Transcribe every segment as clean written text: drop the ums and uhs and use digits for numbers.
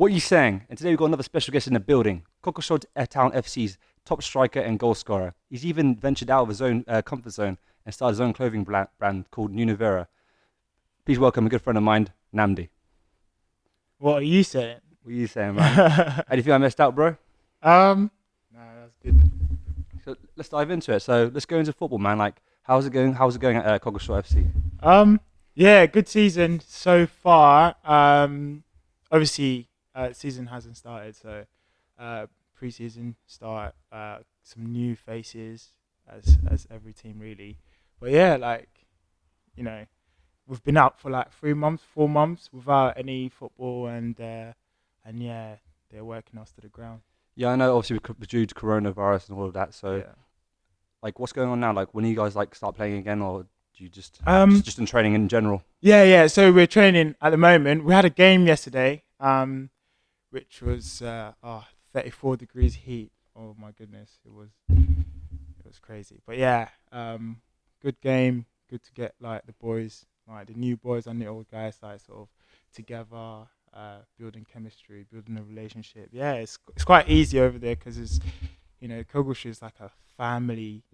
What are you saying? And today we've got another special guest in the building. Coggeshall Town FC's top striker and goal scorer. He's even ventured out of his own comfort zone and started his own clothing brand called Nunevera. Please welcome a good friend of mine, Namdi. What are you saying? What are you saying, man? Anything I messed out, bro? No, that's good. So let's dive into it. So let's go into football, man. Like, how's it going? How's it going at Coggeshall FC? Yeah, good season so far. Obviously, season hasn't started, so pre-season start. Some new faces as every team really. But yeah, we've been out for like 3 months, 4 months without any football, and yeah, they're working us to the ground. Yeah, I know. Obviously, due to coronavirus and all of that. So, Yeah. like, what's going on now? Like, when you guys like start playing again, or do you just in training in general? Yeah. So we're training at the moment. We had a game yesterday, which was 34 degrees heat. Oh my goodness, it was crazy. But yeah, good game. Good to get like the boys, like the new boys and the old guys, like sort of together, building chemistry, building a relationship. Yeah, it's quite easy over there because it's, Coggeshall is like a family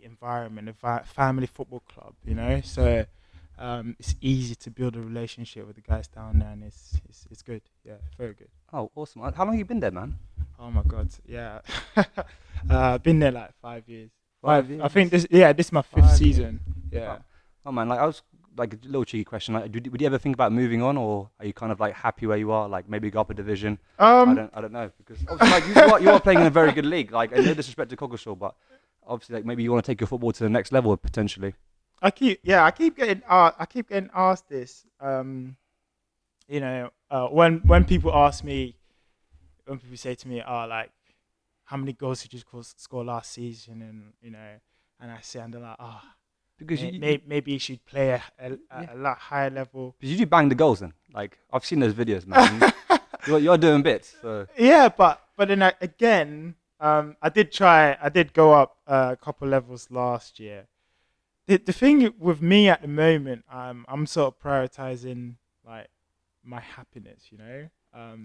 environment, a family football club, so it's easy to build a relationship with the guys down there, and it's good. Yeah, very good. Oh, awesome. How long have you been there, man? Oh my God, yeah. Been there like 5 years. 5 years? I think this is my fifth season. Yeah. Oh man, like I was like a little cheeky question. Like, would you ever think about moving on, or are you kind of like happy where you are? Like maybe go up a division. I don't know, because obviously, like you are playing in a very good league. Like, and no disrespect to Coggeshall, but obviously, like maybe you want to take your football to the next level potentially. I keep getting asked this. When people ask me, when people say to me, like, how many goals did you score last season, and I say, and they're like, because maybe you should play a lot higher level. Because you do bang the goals, then. Like I've seen those videos, man. you're doing bits. So. Yeah, but then again, I did go up a couple levels last year. The thing with me at the moment, I'm sort of prioritizing like my happiness.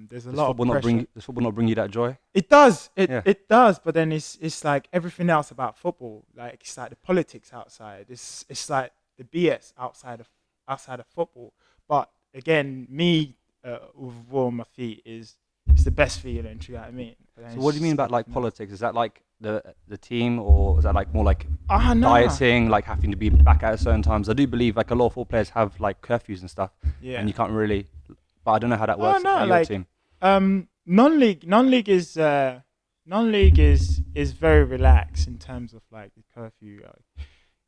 There's a lot of pressure. Does football not bring you that joy? It does. It does. But then it's like everything else about football. Like it's like the politics outside. It's like the BS outside of football. But again, me with a ball on my feet it's the best feeling. Do you know what I mean? So what do you mean about like politics? Is that like the team, or is that like more like dieting, like having to be back at certain times? I do believe like a lot of football players have like curfews and stuff, and you can't really. But I don't know how that works. Your team. Non-league is very relaxed in terms of like the curfew.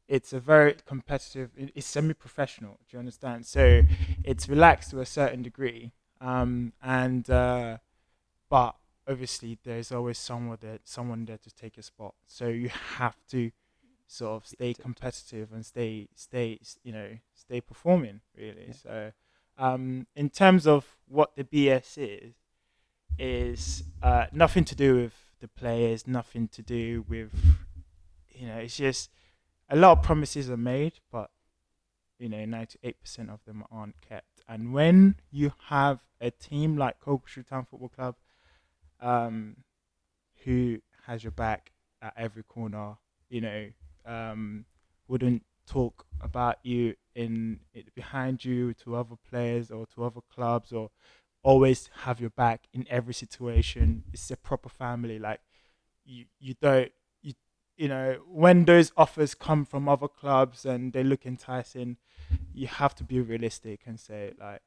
It's a very competitive. It's semi-professional. Do you understand? So it's relaxed to a certain degree, but obviously there's always someone there to take a spot. So you have to sort of stay competitive and stay performing really. Yeah. So. In terms of what the BS is nothing to do with the players, nothing to do with, it's just a lot of promises are made, but 98% of them aren't kept. And when you have a team like Coggeshall Town Football Club, who has your back at every corner, wouldn't talk about you behind you to other players or to other clubs, or always have your back in every situation. It's a proper family. Like when those offers come from other clubs and they look enticing, you have to be realistic and say like,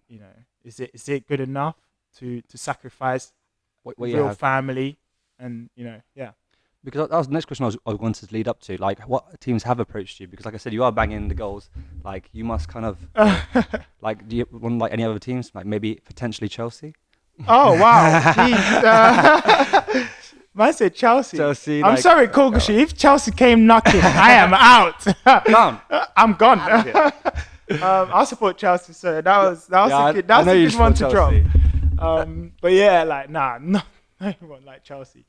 is it good enough to sacrifice real family? And yeah. Because that was the next question I wanted to lead up to. Like, what teams have approached you? Because, like I said, you are banging the goals. Like, you must kind of like. Do you want like any other teams? Like maybe potentially Chelsea. Oh wow! Jeez. Man said Chelsea. I'm sorry, Coggeshall. If Chelsea came knocking, I am out. I'm gone. I support Chelsea, so that was a good one to drop. But yeah, like no one like Chelsea.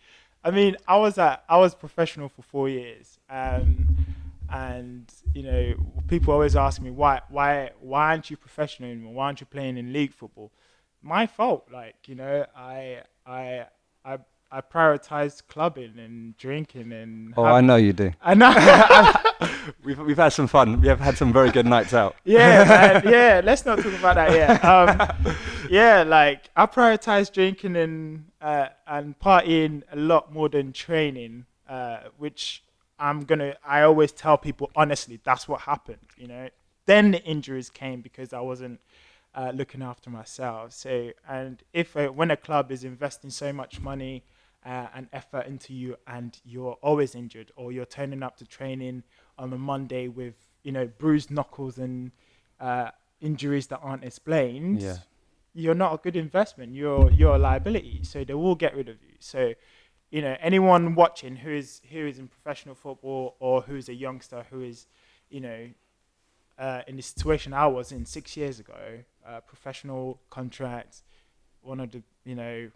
I mean, I was professional for 4 years, and people always ask me why aren't you professional anymore? Why aren't you playing in league football? my fault. Like, you know, I prioritized clubbing and drinking and. I know you do. I know. We've had some fun. We have had some very good nights out. Yeah, man, yeah. Let's not talk about that yet. Yeah, like I prioritize drinking and partying a lot more than training, which I always tell people honestly, that's what happened, you know. Then the injuries came because I wasn't looking after myself. So, and when a club is investing so much money and effort into you, and you're always injured, or you're turning up to training on a Monday with, you know, bruised knuckles and injuries that aren't explained, you're not a good investment. You're a liability. So they will get rid of you. So, you know, anyone watching who is in professional football, or who's a youngster who is, you know, in the situation I was in 6 years ago, professional contracts, one of the, you know,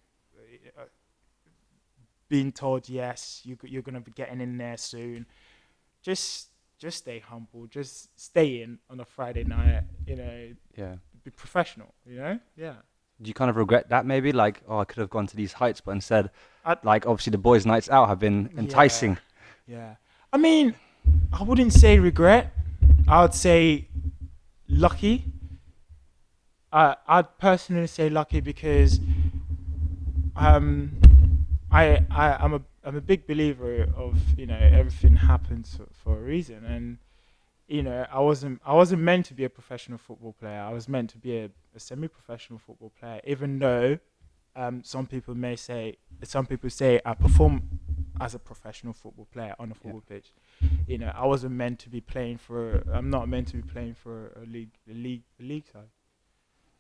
being told, yes, you're going to be getting in there soon. Just stay humble. Just stay in on a Friday night, you know. Yeah. Be professional, you know? Yeah. Do you kind of regret that maybe? Like, I could have gone to these heights, but instead, like, obviously the boys' nights out have been enticing. Yeah. I mean, I wouldn't say regret. I would say lucky. I'd personally say lucky because I'm a big believer of, you know, everything happens for a reason, and you know, I wasn't meant to be a professional football player. I was meant to be a semi-professional football player, even though some people say I perform as a professional football player on a football pitch. You know, I wasn't meant to be playing for. I'm not meant to be playing for a league side.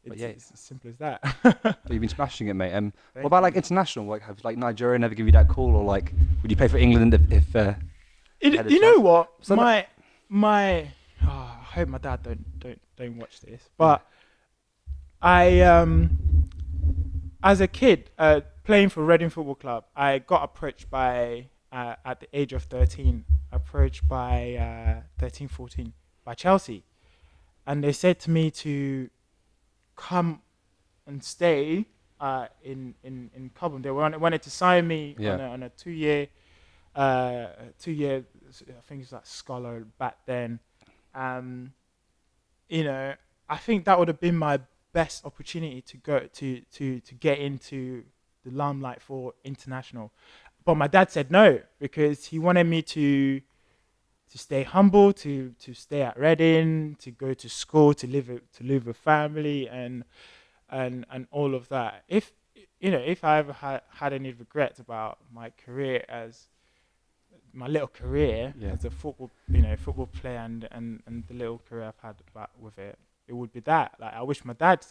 It's as simple as that. But you've been smashing it, mate. What about like international? Like, have like Nigeria never give you that call, or like, would you play for England if you know what? So I hope my dad don't watch this, but I as a kid playing for Reading Football Club, I got approached by at the age of 13, by 13, 14 by Chelsea, and they said to me to come and stay in Cobham. They wanted to sign me on a 2 year. 2 year, I think it's like scholar back then. You know, I think that would have been my best opportunity to go to get into the limelight for international. But my dad said no, because he wanted me to stay humble, to stay at Reading, to go to school, to live with family, and all of that. If I ever had any regrets about my career as my little career as a football player, and the little career I've had with it would be that. Like, I wish my dad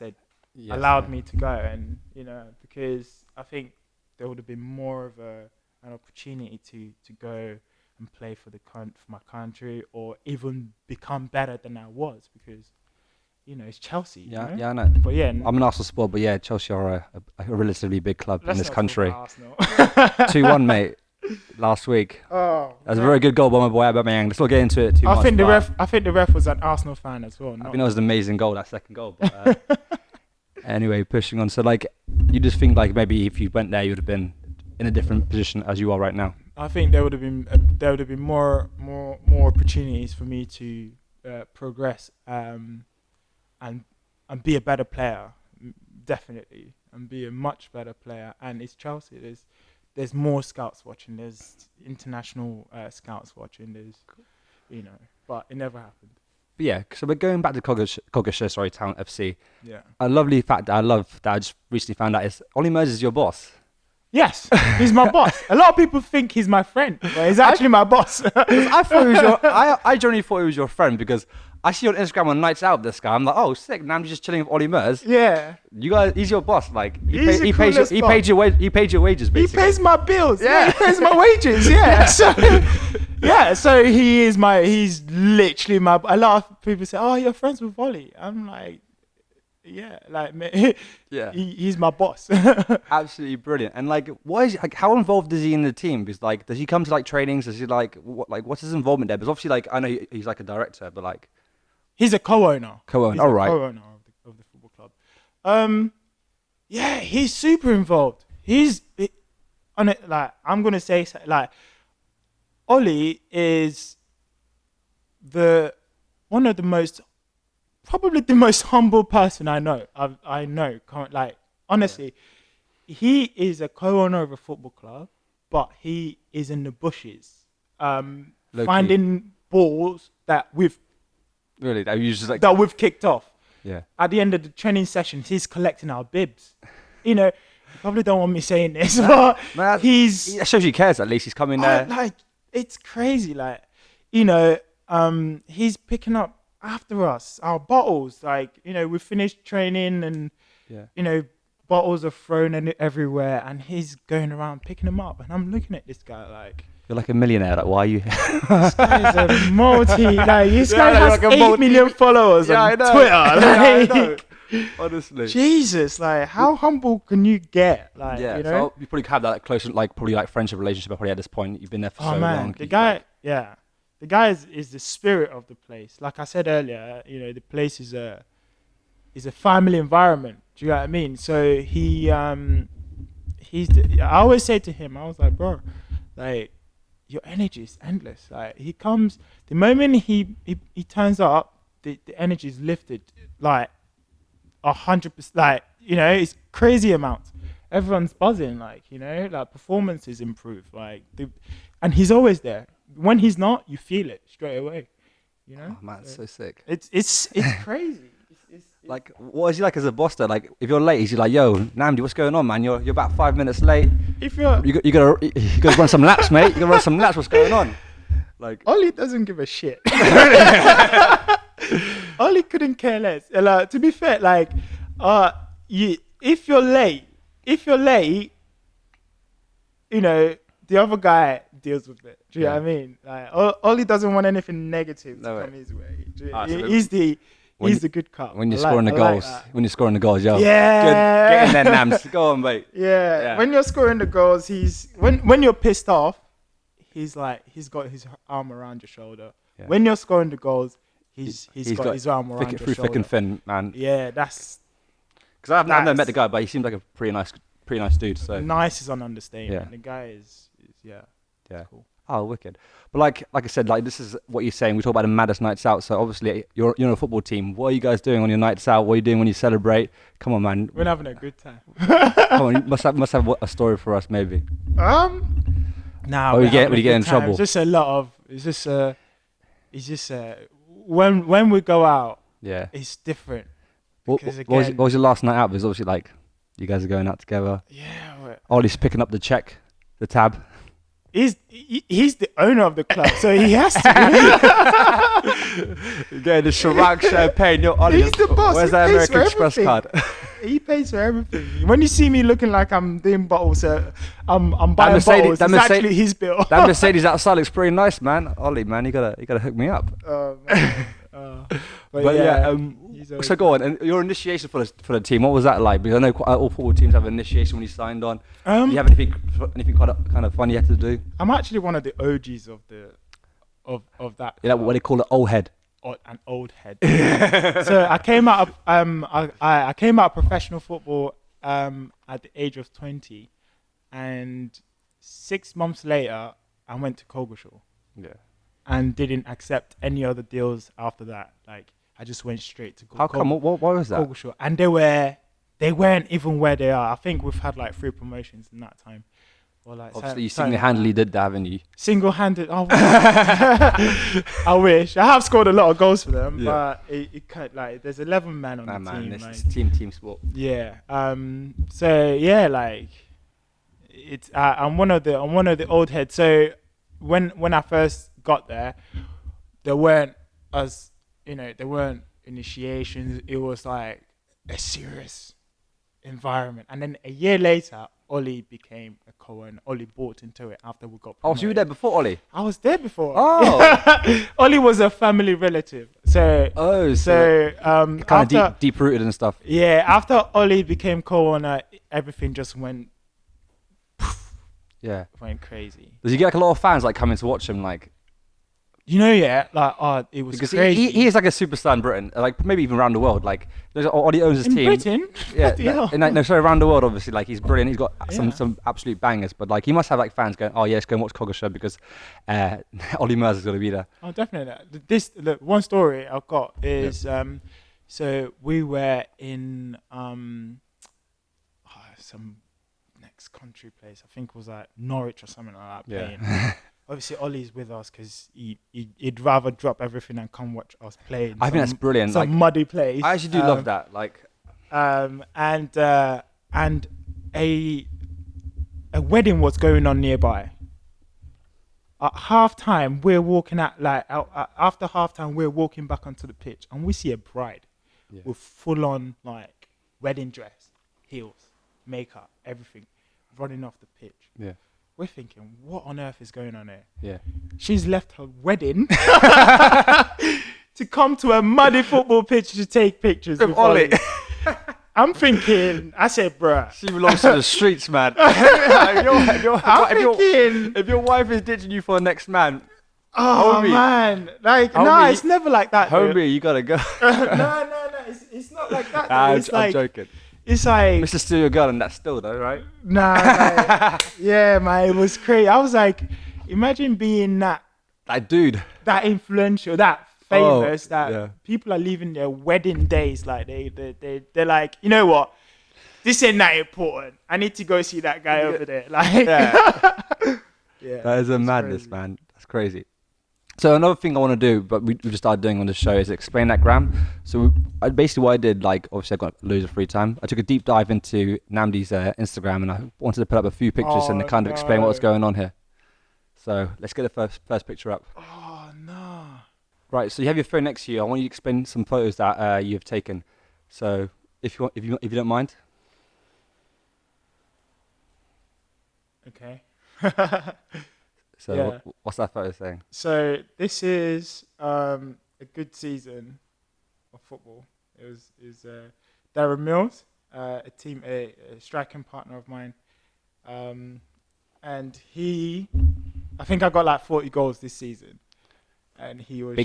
allowed me to go, and you know, because I think there would have been more of an opportunity to go and play for my country, or even become better than I was, because you know, it's Chelsea. Yeah, you know? yeah, I know. But yeah, I'm an Arsenal supporter, but yeah, Chelsea are a relatively big club in this country. 2-1, mate. Last week. Oh, that was a very good goal by my boy Aubameyang. Let's not get into it too much. I think the ref was an Arsenal fan as well. I think that was an amazing goal, that second goal. But, anyway, pushing on. So, like, you just think like maybe if you went there, you would have been in a different position as you are right now. I think there would have been more opportunities for me to progress and be a better player, definitely, and be a much better player. And it's Chelsea. There's more scouts watching. There's international scouts watching. You know, but it never happened. But yeah, so we're going back to Coggeshall Town FC. Yeah. A lovely fact that I just recently found out is Olly Murs is your boss. Yes, he's my boss. A lot of people think he's my friend, but he's actually my boss. I thought he was I generally thought he was your friend, because I see on Instagram on nights out with this guy. I'm like, oh, sick. Now I'm just chilling with Olly Murs. Yeah. You guys, he's your boss. Like, he paid your wages, basically. He pays my bills. Yeah, he pays my wages. Yeah. So he's literally my. A lot of people say, oh, you're friends with Olly. I'm like, yeah, like, yeah, he's my boss. Absolutely brilliant. And like, how involved is he in the team? Because like, does he come to like trainings? Does he what's his involvement there? Because obviously, like, I know he's like a director, but like, he's a co-owner. All right. Co-owner of the football club. Yeah, he's super involved. On it, like I'm gonna say, like Ollie is probably the most humble person I know. I know. Like honestly, he is a co-owner of a football club, but he is in the bushes, finding balls that we've kicked off. Yeah. At the end of the training sessions, he's collecting our bibs. You know, you probably don't want me saying this, but he shows he cares. At least he's coming there. Like it's crazy. Like, you know, he's picking up after us our bottles. Like, you know, we finished training and you know, bottles are thrown everywhere, and he's going around picking them up. And I'm looking at this guy like, you're like a millionaire. Like, why are you here? This guy is a this guy has like 8 million followers on Twitter. I know. Honestly. Jesus, like, how humble can you get? Like, you know? So you probably have that close, like, probably like friendship relationship. Probably at this point, you've been there for so long. The guy is the spirit of the place. Like I said earlier, you know, the place is a family environment. Do you know what I mean? So I always say to him, I was like, bro, like, your energy is endless. Like, he comes, the moment he turns up, the energy is lifted, like 100%. Like, you know, it's crazy amounts. Everyone's buzzing, like, you know, like performances improve, like, and he's always there. When he's not, you feel it straight away. You know? Oh man, it's so sick. It's crazy. Like, what is he like as a boss though? Like, if you're late, he's like, "Yo, Namdi, what's going on, man? You're about 5 minutes late. If you gotta run some laps, mate. You gotta run some laps. What's going on?" Like, Ollie doesn't give a shit. Ollie couldn't care less. Like, to be fair, like, if you're late, you know, the other guy deals with it. Do you know what I mean? Like, Ollie doesn't want anything negative to come his way. He's the good cop. When you're scoring the goals, yo. Yeah. Get in there, Nams. Go on, mate. Yeah. When you're scoring the goals, when you're pissed off, he's got his arm around your shoulder. Yeah. When you're scoring the goals, he's got his arm around your shoulder. Through thick and thin, man. Yeah, that's... Because I've never met the guy, but he seems like a pretty nice dude. So nice is an understatement. Yeah. The guy is cool. Oh, wicked. But like I said, like, this is what you're saying. We talk about the maddest nights out. So obviously you're on a football team. What are you guys doing on your nights out? What are you doing when you celebrate? Come on, man. We're having a good time. Come on, you must have a story for us, maybe. Nah. Or you get in trouble. It's just a lot of. It's just when we go out. Yeah. It's different. What was your last night out? Because obviously, like, you guys are going out together. Yeah. Ollie's picking up the tab. He's the owner of the club, so he has to. You're getting the Chirac champagne. You're Ollie. He's the boss. Where's that American Express card? He pays for everything. When you see me looking like I'm doing bottles, I'm buying bottles. It's actually his bill. That Mercedes outside looks pretty nice, man. Ollie, man, you gotta hook me up. But yeah, so go on. And your initiation for the team, what was that like? Because I know all football teams have an initiation when you signed on. Do you have anything kind of fun you had to do? I'm actually one of the OGs of that. Yeah, what they call it, old head. An old head. So I came out of I came out of professional football at the age of 20, and 6 months later I went to Coggeshall. Yeah. And didn't accept any other deals after that. Like, I just went straight to Coggeshall. How come? Why was that? Coggeshall. And they weren't even where they are. I think we've had like 3 promotions in that time. Or like, obviously, you single-handedly did that, haven't you? Single-handed. Oh, I wish. I have scored a lot of goals for them, but it can't, like, there's 11 men on the team. This like, is team sport. Yeah. So yeah, like, it's I'm one of the old heads. So when I first got there weren't initiations. It was like a serious environment. And then a year later, Ollie became a co-owner. Ollie bought into it after we got promoted. Oh, so you were there before Ollie? I was there before. Oh. Ollie was a family relative. So kind of deep rooted and stuff. Yeah, after Ollie became co-owner, everything just went crazy. Does he get like a lot of fans like coming to watch him, like It was because crazy. he is like a superstar in Britain, like maybe even around the world. Like, Ollie owns his in team. Britain? No, sorry, around the world, obviously. Like, he's brilliant. He's got some absolute bangers. But like, he must have like fans going, "Oh yeah, let's go and watch Coggeshall because Olly Murs is going to be there." Oh, definitely. Look, one story I've got is so we were in some next country place. I think it was like Norwich or something like that. Playing. Obviously, Ollie's with us because he'd rather drop everything and come watch us play. I think that's brilliant. Some muddy place. I actually do love that. Like, and a wedding was going on nearby. At halftime, we're walking after halftime, we're walking back onto the pitch, and we see a bride with full-on like wedding dress, heels, makeup, everything, running off the pitch. Yeah. We're thinking, what on earth is going on here? Yeah. She's left her wedding to come to a muddy football pitch to take pictures with Ollie. I'm thinking, I said, bruh. She belongs to the streets, man. If your wife is ditching you for the next man, oh, homie, man. Like, homie, it's never like that. Homie, you gotta go. No. It's not like that. I'm joking. It's like Mr. Steal Your Gun, and that's still though, right? Yeah, man, it was crazy. I was like, imagine being that dude, that influential, that famous, people are leaving their wedding days like they're like, you know what? This ain't that important. I need to go see that guy over there. Like, that is a madness, crazy. Man. That's crazy. So another thing I want to do, but we just started doing on the show, is explain that gram. So basically what I did, like, obviously I got loads of free time. I took a deep dive into Namdi's Instagram, and I wanted to put up a few pictures and kind of explain what's going on here. So let's get the first picture up. Oh no! Right. So you have your phone next to you. I want you to explain some photos that you have taken. So if you don't mind. Okay. So what's that photo saying? So this is a good season of football. It was Darren Mills, a striking partner of mine, and I think I got like 40 goals this season, and he was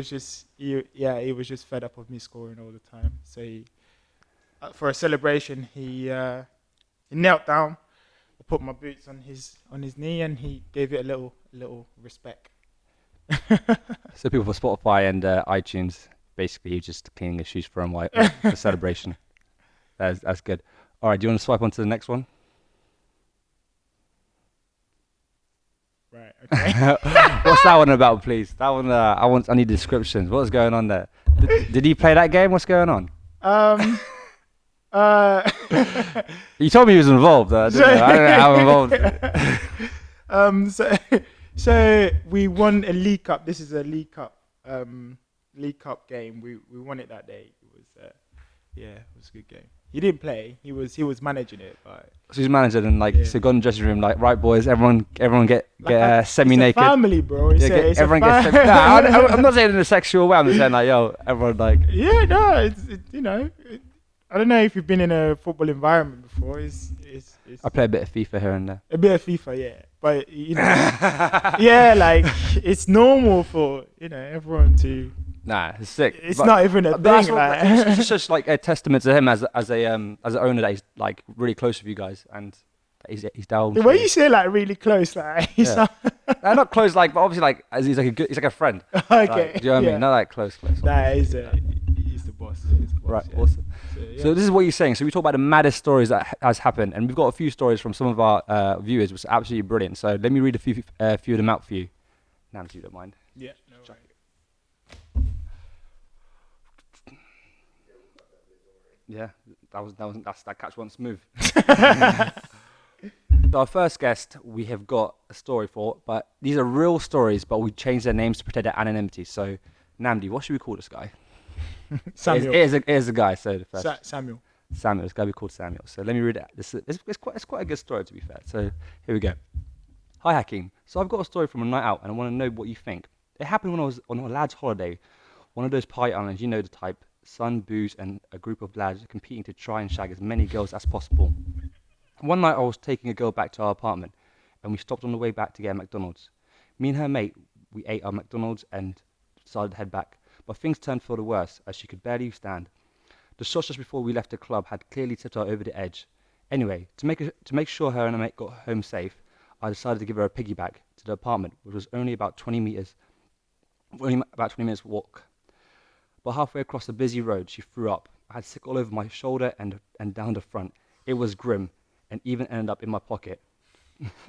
just fed up of me scoring all the time. So for a celebration, he knelt down. I put my boots on his knee, and he gave it a little respect. So people for Spotify and iTunes, basically, you're just cleaning his shoes for him while the celebration. That's good. All right, do you want to swipe on to the next one? Right. Okay. What's that one about, please? That one, I need descriptions. What's going on there? Did he play that game? What's going on? You told me he was involved. I don't know how involved. So we won a League Cup. This is a League Cup game. We won it that day. It was a good game. He didn't play. He was managing it. But so he's managing, and so got in the dressing room like, right, boys, everyone get semi-naked. It's a family, bro. Everyone gets. I'm not saying in a sexual way. I'm just saying like, yo, everyone like. Yeah, no, I don't know if you've been in a football environment before. I play a bit of FIFA here and there. A bit of FIFA, yeah. But, like, it's normal for, everyone to... Nah, it's sick. It's not even a thing. It's just like a testament to him as an owner that he's, like, really close with you guys. And he's down. The way you say, like, really close, like, he's not... not close, like, but obviously, like, he's like a friend. Okay. Like, do you know what I mean? Not like close. That is he's the boss. Right, awesome. So this is what you're saying. So we talk about the maddest stories that has happened, and we've got a few stories from some of our viewers, which are absolutely brilliant. So let me read a few of them out for you. Namdi, if you don't mind. Yeah, no worries. Yeah, that catch one smooth. So our first guest we have got a story for, but these are real stories, but we changed their names to protect their anonymity. So Namdi, what should we call this guy? Samuel. It is a guy. So the first. Samuel. Samuel. It's got to be called Samuel. So let me read it. It's quite a good story, to be fair. So here we go. Hi Hakim. So I've got a story from a night out, and I want to know what you think. It happened when I was on a lad's holiday, one of those party islands, you know the type. Sun, booze, and a group of lads competing to try and shag as many girls as possible. One night I was taking a girl back to our apartment, and we stopped on the way back to get a McDonald's. Me and her mate we ate our McDonald's and decided to head back. But things turned for the worse, as she could barely stand. The shots just before we left the club had clearly tipped her over the edge. Anyway, to make sure her and her mate got home safe, I decided to give her a piggyback to the apartment, which was only about 20 minutes walk. But halfway across the busy road, she threw up. I had sick all over my shoulder and down the front. It was grim, and even ended up in my pocket.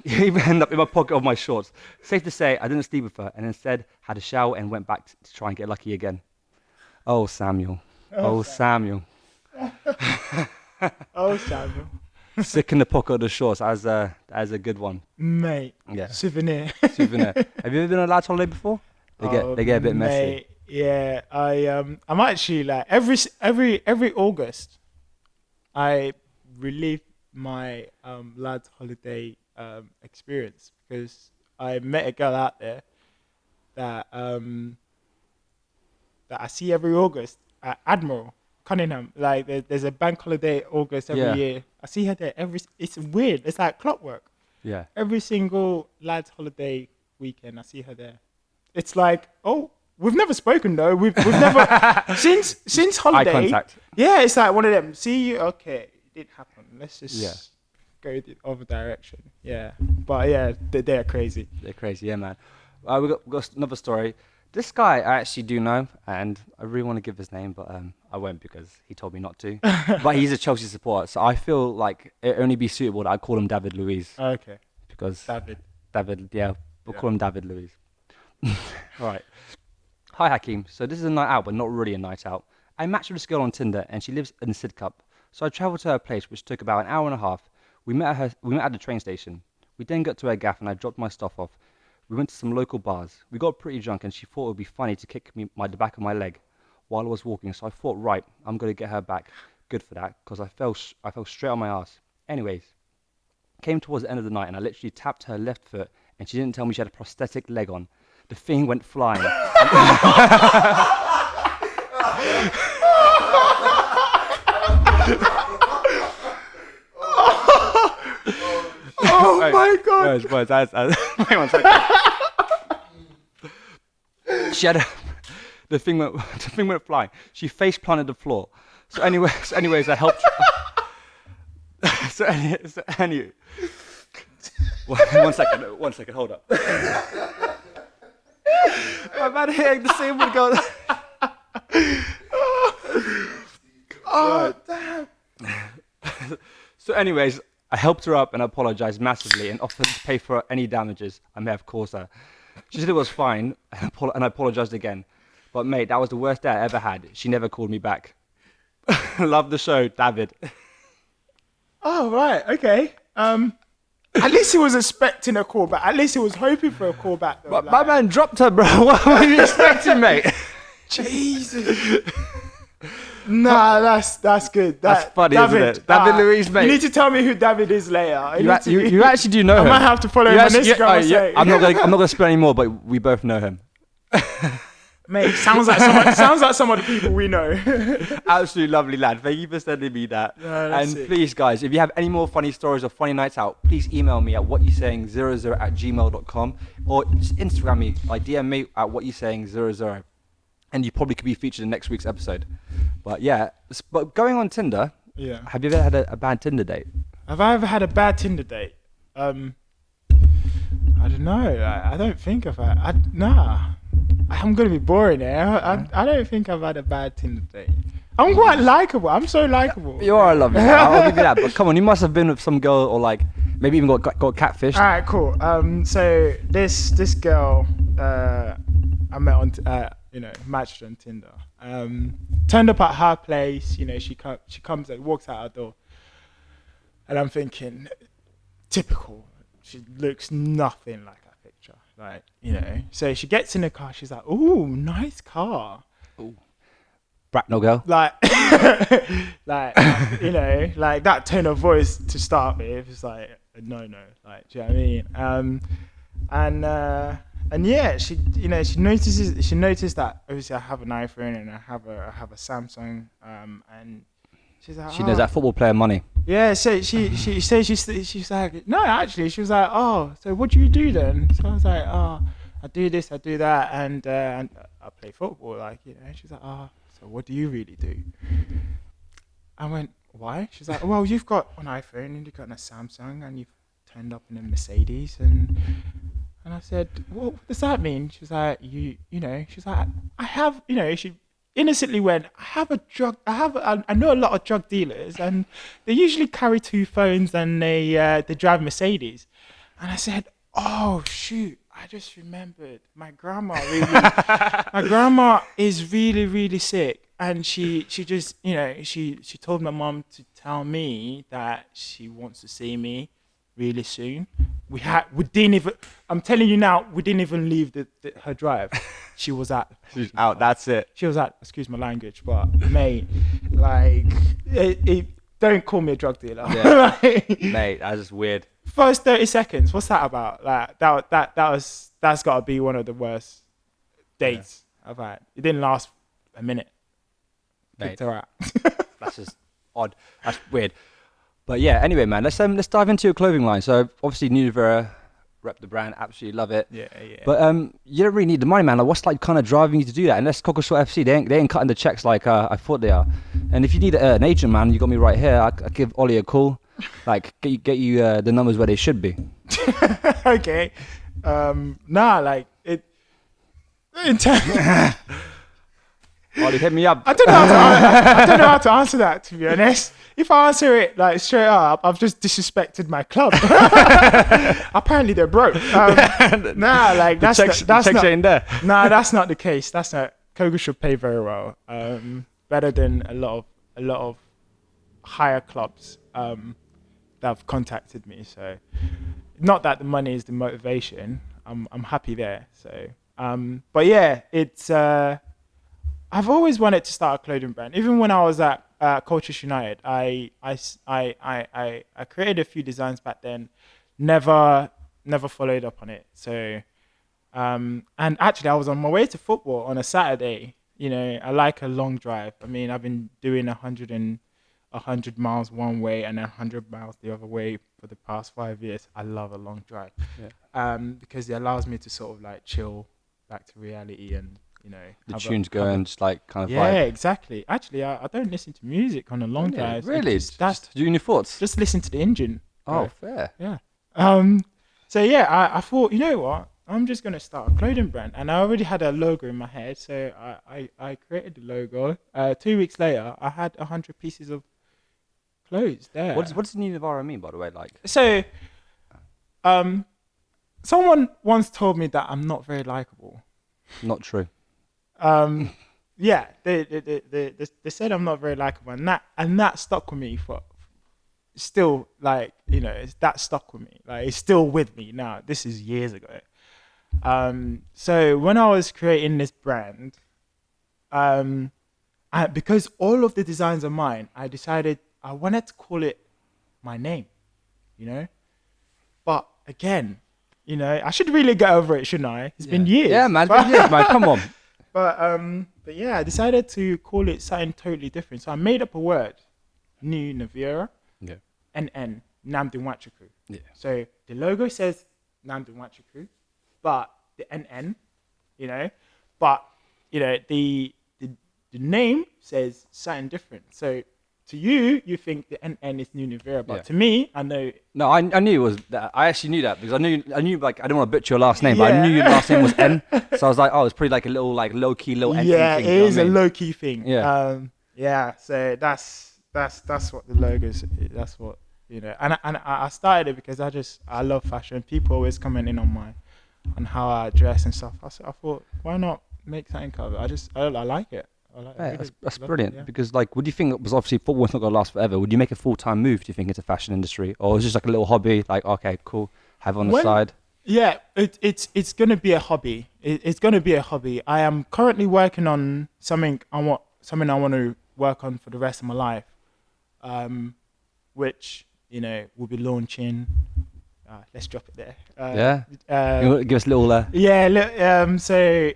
It even ended up in my pocket of my shorts. Safe to say, I didn't sleep with her, and instead had a shower and went back to try and get lucky again. Oh, Samuel. Oh, Samuel. Oh, Samuel. Sick in the pocket of the shorts. That is a good one. Mate. Yeah. Souvenir. Souvenir. Have you ever been on a lad's holiday before? They get a bit messy. Yeah. I'm actually like every August, I relive my lad's holiday experience, because I met a girl out there that I see every August at Admiral Cunningham. Like there's a bank holiday August every year. I see her there it's weird. It's like clockwork. Yeah. Every single lad's holiday weekend, I see her there. It's like, oh, we've never spoken though. We've never since holiday. Eye contact. Yeah, it's like one of them. See you, okay, it did happen. Let's just go the other direction. Yeah, but yeah, they're crazy. They're crazy, yeah, man. We got another story. This guy I actually do know, and I really want to give his name, but I won't because he told me not to. But he's a Chelsea supporter, so I feel like it only be suitable that I call him David Luiz. Okay. Because David, yeah, we'll call him David Luiz. All right. Hi, Hakim. So this is a night out, but not really a night out. I matched with this girl on Tinder, and she lives in the Sidcup. So I travelled to her place, which took about an hour and a half. We met at the train station. We then got to her gaff, and I dropped my stuff off. We went to some local bars. We got pretty drunk, and she thought it would be funny to kick me the back of my leg while I was walking. So I thought, right, I'm going to get her back. Good for that, because I fell straight on my ass. Anyways, came towards the end of the night, and I literally tapped her left foot, and she didn't tell me she had a prosthetic leg on. The thing went flying. Oh my god! Wait 1 second. She had the thing went flying. She face planted the floor. So anyways, I helped. Anyway. 1 second, hold up. My man hitting the same would go. Oh damn! So anyways, I helped her up and apologized massively and offered to pay for any damages I may have caused her. She said it was fine, and I apologized again. But mate, that was the worst day I ever had. She never called me back. Love the show, David. Oh right, okay. At least he was expecting a call back. At least he was hoping for a call back. Though, But my man dropped her, bro. What were you expecting, mate? Jesus. Nah, that's good. That's funny, David, isn't it? David Luiz, mate. You need to tell me who David is later. You actually do know him. I might have to follow him on Instagram. I'm not gonna spell any more, but we both know him. Mate, sounds like some of the people we know. Absolutely lovely lad. Thank you for sending me that. No, please, guys, if you have any more funny stories or funny nights out, please email me at whatyoursaying00@gmail.com or just Instagram me, like DM me at whatyoursaying00, and you probably could be featured in next week's episode. But yeah, but going on Tinder, have you ever had a bad Tinder date? Have I ever had a bad Tinder date? I don't know. I don't think I've had. Nah. I'm gonna be boring here. I don't think I've had a bad Tinder date. I'm quite likable. I'm so likable. You are lovely. I'll give you that. But come on, you must have been with some girl or like maybe even got catfished. All right, cool. So this girl I met on matched on Tinder. Turned up at her place. You know, she comes and walks out our door, and I'm thinking, typical. She looks nothing like her picture. Like, you know, so she gets in the car. She's like, "Ooh, nice car." Ooh, Bracknell girl. Like, you know, like that tone of voice to start with. It's like no. Like, do you know what I mean? And yeah, she noticed that obviously I have an iPhone and I have a Samsung. And she's like, she knows that football player money. Yeah, so she's like, no, actually, she was like, oh, so what do you do then? So I was like, oh, I do this, I do that, and I play football, like, you know. She's like, oh, so what do you really do? I went, why? She's like, well, you've got an iPhone and you've got a Samsung and you've turned up in a Mercedes, and I said, well, what does that mean? She's like, you know, she's like, I have, you know, she innocently went, I know a lot of drug dealers, and they usually carry 2 phones and they drive Mercedes. And I said, oh shoot, I just remembered my grandma is really, really sick, and she just, you know, she told my mom to tell me that she wants to see me really soon. We didn't even, I'm telling you now, we didn't even leave her drive. She was out. That's it. She was out, excuse my language, but mate, like, don't call me a drug dealer. Yeah. Mate, that's just weird. First 30 seconds, what's that about? Like, that's got to be one of the worst dates I've had. It didn't last a minute. Mate, her out. that's just odd. That's weird. But yeah, anyway, man, let's dive into your clothing line. So obviously Nunevera, rep the brand, absolutely love it. Yeah. But you don't really need the money, man. Like, what's like kind of driving you to do that? Unless Coggeshall FC, they ain't cutting the checks like I thought they are. And if you need an agent, man, you got me right here. I give Ollie a call, like get you the numbers where they should be. Okay. Like it. In terms. Ollie, hit me up. I don't know how to answer that, to be honest. If I answer it like straight up, I've just disrespected my club. Apparently they're broke. Like that's not ain't there. Nah, that's not the case. That's not. Coggeshall pay very well. Better than a lot of higher clubs that have contacted me. So, not that the money is the motivation. I'm happy there. So, but yeah, it's. I've always wanted to start a clothing brand. Even when I was at Coggeshall United, I created a few designs back then, never followed up on it. So, and actually I was on my way to football on a Saturday. You know, I like a long drive. I mean, I've been doing 100 miles one way and 100 miles the other way for the past 5 years. I love a long drive. Yeah. Because it allows me to sort of like chill back to reality and, you know, the tunes go and just like kind of yeah, vibe. exactly. Actually, I don't listen to music on a long drive. Really? Just doing your thoughts? Just listen to the engine. Oh, fair. Yeah. So yeah, I thought, you know what? I'm just gonna start a clothing brand, and I already had a logo in my head, so I created the logo. 2 weeks later, I had 100 pieces of clothes there. What does Nunevera mean, by the way? Like, so, someone once told me that I'm not very likable. Not true. Yeah, they said I'm not very likable, and that stuck with me for still, like, you know, that stuck with me. Like, it's still with me now. This is years ago. So when I was creating this brand, because all of the designs are mine, I decided I wanted to call it my name, you know. But again, you know, I should really get over it, shouldn't I? It's been years. Yeah, man. It's been years, man. Come on. But yeah, I decided to call it something totally different. So I made up a word, Nunevera, NN, Namdi. Yeah. So the logo says Namdi, but the NN, you know, the name says something different. So to you, you think the NN is Nunevera, but to me, I know. No, I knew it was that. I actually knew that because I knew like I don't want to butcher your last name, but I knew your last name was N. So I was like, oh, it's pretty like a little like low key little N. Yeah, thing, it is a low key thing. Yeah. Yeah. So that's what the logo is. That's what, you know. And I started it because I love fashion. People always commenting on how I dress and stuff. I thought, why not make something cover? I like it. That's brilliant because, like, would you think it was obviously football's not going to last forever? Would you make a full-time move, do you think, into fashion industry? Or is it just like a little hobby, like, okay, cool, have on the side? Yeah, it's going to be a hobby. It's going to be a hobby. I am currently working on something I want to work on for the rest of my life, which, you know, will be launching. Let's drop it there. Give us a little... So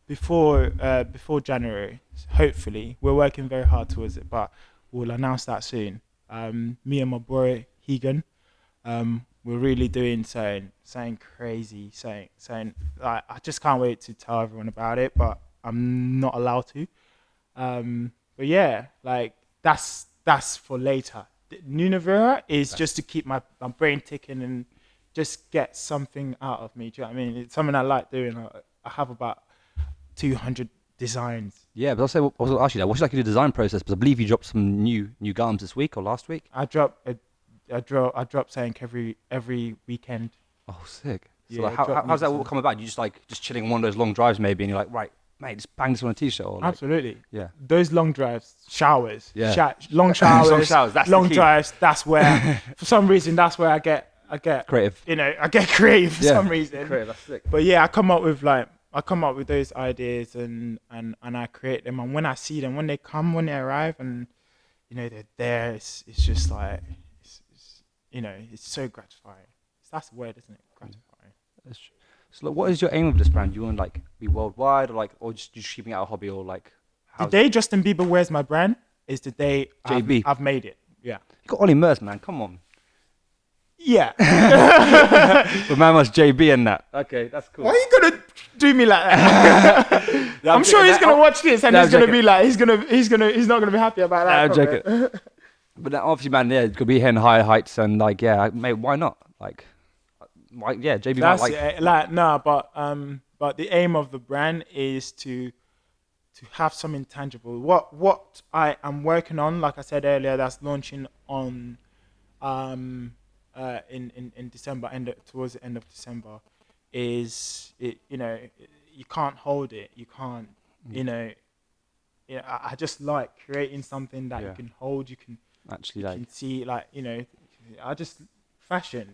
before January, hopefully, we're working very hard towards it, but we'll announce that soon. Me and my boy Hakim, we're really doing something crazy, something like I just can't wait to tell everyone about it, but I'm not allowed to. But yeah, like that's for later. Nunevera is just to keep my brain ticking and just get something out of me. Do you know what I mean? It's something I like doing. I have about 200 designs. Yeah, but I was going to ask you that. What's like your design process? Because I believe you dropped some new garments this week or last week. I drop something every weekend. Oh, sick. So Yeah, like, how's that all come about? You just chilling on one of those long drives maybe, and you're like, right, mate, just bang this on a t-shirt. Or like, Absolutely. Yeah. Those long drives, showers. Yeah. Long showers. Long showers. That's long the key. drives. That's where, for some reason, that's where I get Creative. I get creative for some reason. Creative. That's sick. But yeah, I come up with those ideas and I create them. And when I see them, when they arrive, and they're there, it's just like it's so gratifying. That's the word, isn't it? Gratifying. That's true. So, like, what is your aim of this brand? Do you want to like be worldwide, or just keeping it a hobby, or like? The day Justin Bieber wears my brand is the day JB. I've made it. Yeah. You got Olly Murs, man. Come on. Yeah. But man was JB in that. Okay, that's cool. Why are you gonna do me like that? I'm sure he's gonna watch this and he's gonna be like, he's not gonna be happy about that. I'm joking. But then obviously, man, yeah, it could be hitting higher heights and like, yeah, mate, why not? Like, why? Yeah, JB That's might it. But the aim of the brand is to have something tangible. What I am working on, like I said earlier, that's launching on in December, towards the end of December, is it? You can't hold it. You can't. I just like creating something that you can hold. You can actually you can see, I just fashion.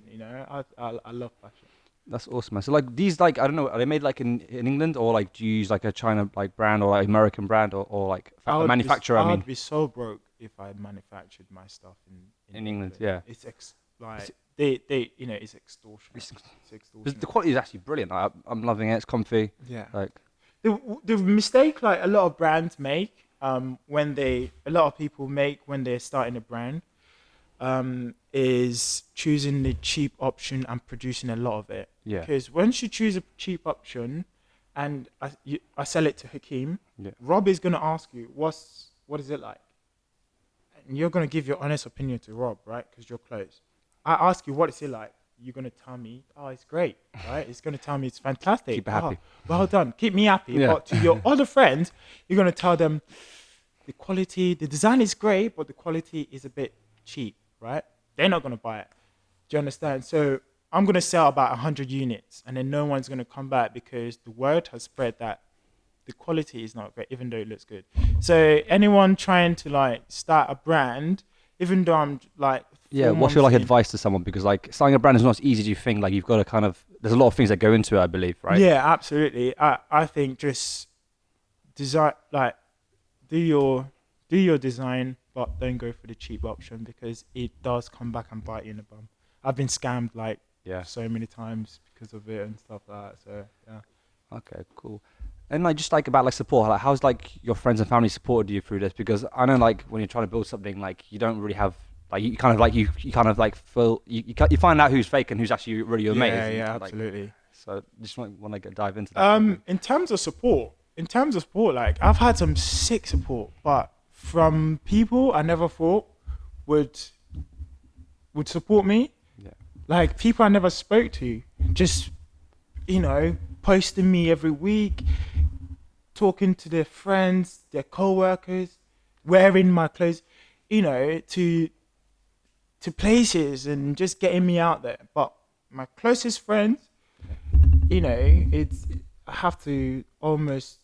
I love fashion. That's awesome, man. So like these, like, I don't know, are they made like in England, or like do you use like a China like brand or like American brand or like a manufacturer? I would be so broke if I manufactured my stuff in England. Yeah, it's it's extortion. It's extortion. The quality is actually brilliant. I'm loving it. It's comfy. Yeah. Like the mistake like a lot of brands make when they're starting a brand is choosing the cheap option and producing a lot of it. Yeah. Because once you choose a cheap option, and I sell it to Hakim, yeah. Rob is gonna ask you what is it like, and you're gonna give your honest opinion to Rob, right? Because you're close. I ask you what is it like. You're gonna tell me, oh, it's great, right? It's gonna tell me it's fantastic. Keep it happy. Oh, well done. Keep me happy. Yeah. But to your other friends, you're gonna tell them the quality, the design is great, but the quality is a bit cheap, right? They're not gonna buy it. Do you understand? So I'm gonna sell about 100 units, and then no one's gonna come back because the word has spread that the quality is not great, even though it looks good. So anyone trying to like start a brand, even though I'm like, yeah, what's your like advice to someone? Because like starting a brand is not as easy as you think. Like you've got to kind of, there's a lot of things that go into it, I believe, right? Yeah, absolutely. I think just design, like do your design, but don't go for the cheap option because it does come back and bite you in the bum. I've been scammed like so many times because of it and stuff like that. So yeah. Okay, cool. And like just like about like support, like how's like your friends and family supported you through this? Because I know like when you're trying to build something, like you don't really have like you kind of like feel you find out who's fake and who's actually really your mate. Yeah, like, absolutely. So just want to dive into that. In terms of support, like I've had some sick support, but from people I never thought would support me. Yeah. Like people I never spoke to, just posting me every week, talking to their friends, their co-workers, wearing my clothes, to places and just getting me out there. But my closest friends, I have to almost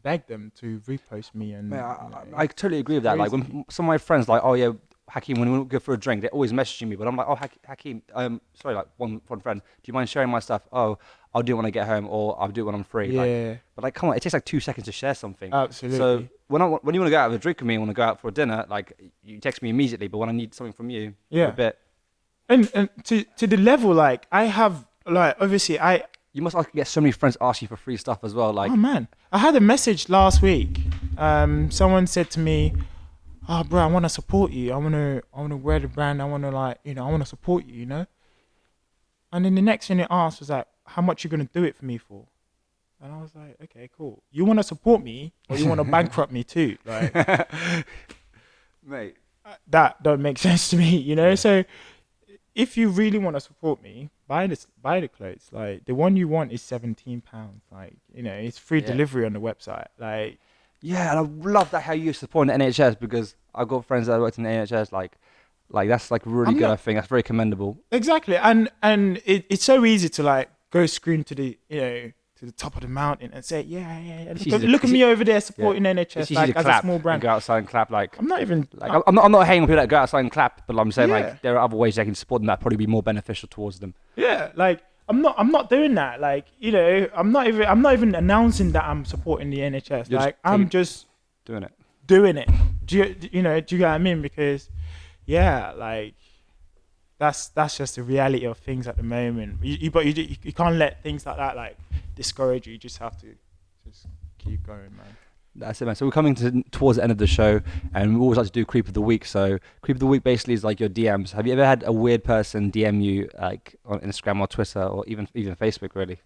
beg them to repost me. And I totally agree with that. Like when some of my friends like, oh yeah, Hakim, when we go for a drink, they're always messaging me, but I'm like, oh Hakim, sorry, like one friend, do you mind sharing my stuff? Oh, I'll do it when I get home, or I'll do it when I'm free. Yeah. But like, come on, it takes like 2 seconds to share something. Absolutely. So when you want to go out with a drink with me, and want to go out for a dinner, like you text me immediately. But when I need something from you, for a bit. And to the level, like I have, like obviously You must get so many friends ask you for free stuff as well. Like, oh man, I had a message last week. Someone said to me, "Oh, bro, I want to support you. I want to wear the brand. I want to I want to support you. And then the next thing it asked was like, how much you gonna do it for me for? And I was like, okay, cool. You want to support me or you want to bankrupt me too? Like, mate, that don't make sense to me, you know? So if you really want to support me, buy the clothes. Like, the one you want is £17. Like, you know, it's free delivery on the website. Like, yeah, and I love that how you support the NHS, because I've got friends that worked in the NHS. Like that's like really good. I think that's very commendable. Exactly, and it's so easy to like go scream to the to the top of the mountain and say yeah. Look at me over there supporting NHS like as a small brand. Go outside and clap. Like, I'm not even like I'm not hating on people that go outside and clap, but I'm saying like there are other ways they can support them that probably be more beneficial towards them. Yeah, like I'm not doing that. Like, you know, I'm not even announcing that I'm supporting the NHS. You're like I'm just doing it. Do you get what I mean? Because like that's just the reality of things at the moment. You can't let things like that like discourage you. You just have to just keep going, man. That's it, man. So we're coming towards the end of the show, and we always like to do Creep of the Week. So Creep of the Week basically is like your DMs. Have you ever had a weird person DM you like on Instagram or Twitter or even Facebook, really?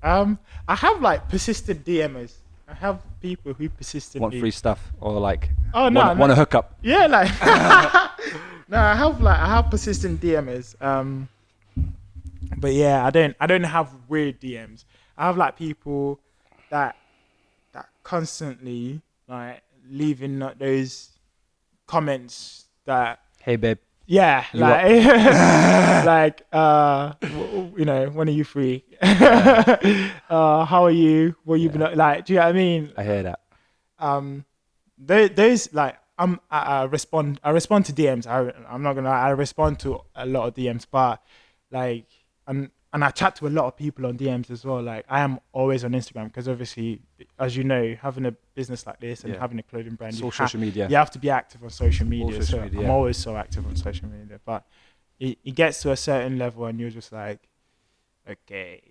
I have like persistent DMers. I have people who persistently want free stuff or like want a hookup. Yeah, like no, I have persistent DMers. But yeah, I don't have weird DMs. I have like people that constantly like leaving those comments that, hey babe, yeah, like like you know, when are you free? How are you? What you been like? Do you know what I mean? I hear that. Those like I respond to DMs. I'm not gonna lie, I respond to a lot of DMs, but like and I chat to a lot of people on DMs as well. Like, I am always on Instagram because obviously, as you know, having a business like this and having a clothing brand, social media, you have to be active on social media. Media. I'm always so active on social media, but it gets to a certain level and you're just like, okay,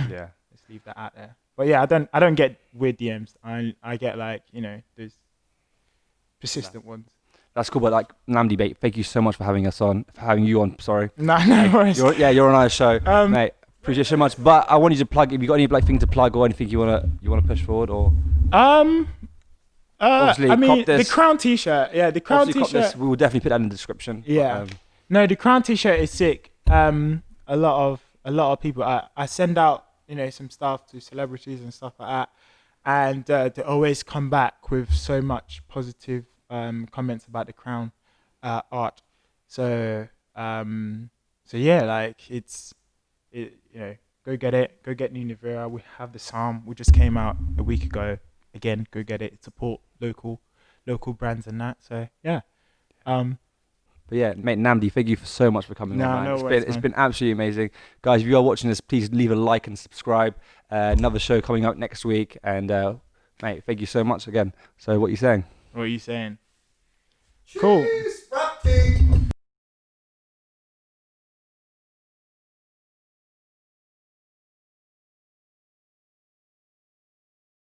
yeah, let's leave that out there. But yeah, I don't get weird DMs. I get like, you know, those persistent ones. That's cool, but like Namdi, mate, thank you so much for having you on. Sorry. No worries. You're on our show, mate. Appreciate it so much. But I want you to plug. If you got any like thing to plug or anything you wanna push forward, or I mean the Crown T-shirt. Yeah, the Crown T-shirt. We will definitely put that in the description. Yeah. No, the Crown T-shirt is sick. A lot of people. I send out, you know, some stuff to celebrities and stuff like that, and they always come back with so much positive comments about the Crown art. So yeah, like you know, go get it. Go get Nunevera. We have the Psalm. We just came out a week ago. Again, go get it. Support local brands and that. So yeah. But yeah, mate, Namdi, thank you so much for coming on, man. It's been absolutely amazing. Guys, if you are watching this, please leave a like and subscribe. Another show coming out next week. And mate, thank you so much again. So what are you saying? Cool. Cheese,